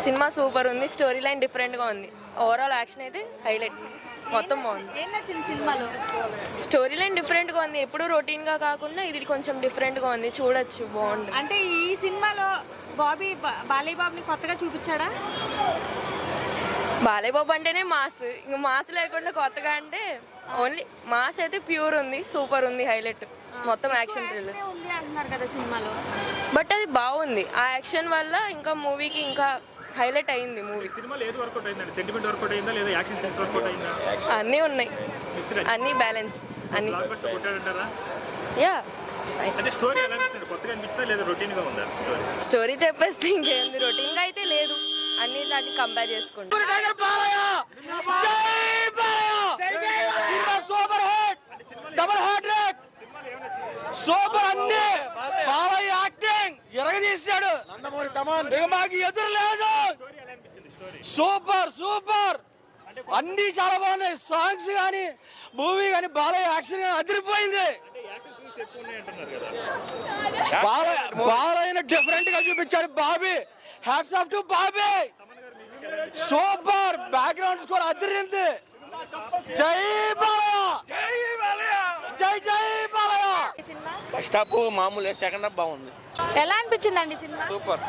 Cinema super ఉంది, story line డిఫరెంట్గా ఉంది, ఓవరాల్ యాక్షన్ అయితే హైలైట్, మొత్తం బాగుంది. ఏం నచ్చింది సినిమాలో? స్టోరీ లైన్ డిఫరెంట్గా ఉంది, ఎప్పుడు రొటీన్గా కాకుండా ఇది కొంచెం డిఫరెంట్గా ఉంది, చూడొచ్చు, బాగుంది. అంటే ఈ సినిమాలో బాలయ్య బాబుని కొత్తగా చూపించాడా? బాలయ్య బాబు అంటేనే మాస్, ఇంకా మాస్ లేకుండా కొత్తగా అంటే ఓన్లీ మాస్ అయితే ప్యూర్ ఉంది, సూపర్ ఉంది, హైలైట్, మొత్తం యాక్షన్ థ్రిల్లర్ ఉంది అంటున్నారు కదా సినిమాలో. బట్ అది బాగుంది, ఆ యాక్షన్ వల్ల ఇంకా మూవీకి ఇంకా హైలైట్ అయింది మూవీ. అన్నీ ఉన్నాయి, అన్నీ బ్యాలెన్స్, అన్నీ. యా, స్టోరీ చెప్పేస్తే ఇంకేంది, రొటీన్గా అయితే లేదు, అన్ని దాన్ని కంపేర్ చేసుకుంటాం. సూపర్ అన్ని బాలయ్య యాక్టింగ్ ఎరగదీశాడు, మాకు ఎదురు లేదు. సూపర్ సూపర్ అన్ని చాలా బాగున్నాయి, సాంగ్స్ కానీ మూవీ కానీ బాలయ్య యాక్షన్ కానీ అదిరిపోయింది. బాలయ్య డిఫరెంట్ గా చూపించాడు Bobby, hats off to Bobby. Super background score అదిరింది. జై బాలయ్య, జై జై బాలయ్య. ఫస్ట్ హాఫ్ మామూలు, సెకండ్ హాఫ్ బాగుంది. ఎలా అనిపించిందండి సినిమా? సూపర్.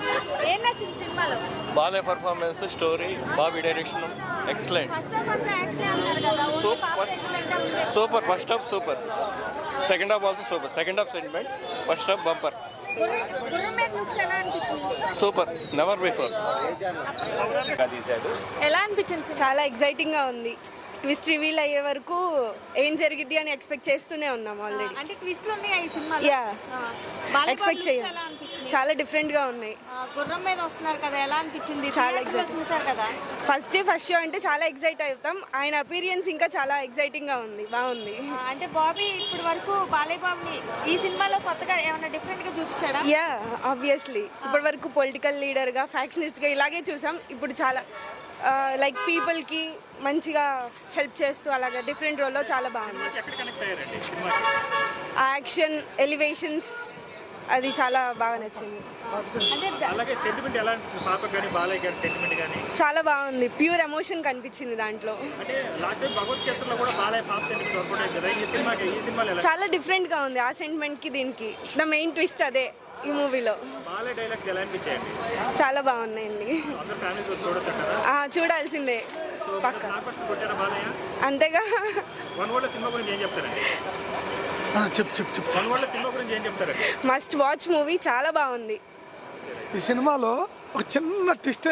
ఏం నచ్చింది సినిమాలో? Balayya performance, story, Bobby direction excellent. Super. First half super, second half also super. Second half sentiment, first half bumper. Super, never before. ఎలా అనిపించింది? చాలా ఎక్సైటింగ్గా ఉంది, ట్విస్ట్ రివీల్ అయ్యే వరకు ఏం జరిగిద్ది అని ఎక్స్పెక్ట్ చేస్తూనే ఉన్నాం ఆల్రెడీ. అంటే ట్విస్ట్లు ఉన్నాయి ఈ సినిమాలో. యా, ఎక్స్పెక్ట్ చేయాలి, చాలా డిఫరెంట్గా ఉన్నాయి. గుర్రం మీద వస్తున్నారు కదా, ఎలా అనిపించింది? చాలా ఎక్సైట్ చూసారు కదా, ఫస్ట్ షో అంటే చాలా ఎక్సైట్ అవుతాం, ఆయన అపీరియన్స్ ఇంకా చాలా ఎక్సైటింగ్గా ఉంది, బాగుంది. అంటే బాబీ ఇప్పటి వరకు బాలయ్య బాబుని ఈ సినిమాలో కొత్తగా ఏమైనా డిఫరెంట్గా చూపించాడా? యా, ఆబ్వియస్లీ ఇప్పటి వరకు పొలిటికల్ లీడర్గా, ఫ్యాక్షనిస్ట్గా ఇలాగే చూసాం, ఇప్పుడు చాలా లైక్ పీపుల్కి మంచిగా హెల్ప్ చేస్తూ అలాగా డిఫరెంట్ రోల్లో చాలా బాగుంది. యాక్షన్, ఎలివేషన్స్, అది చాలా బాగా నచ్చింది. చాలా బాగుంది, ప్యూర్ ఎమోషన్ కనిపించింది దాంట్లో. చాలా డిఫరెంట్గా ఉంది ఆ సెంటిమెంట్కి దీనికి, ద మెయిన్ ట్విస్ట్ అదే ఈ మూవీలో. చాలా బాగున్నాయండి, చూడాల్సిందే పక్క, అంతేగా. మస్ట్ వాచ్ మూవీ, చాలా బాగుంది. ఈ సినిమాలో ఒక చిన్న ట్విస్ట్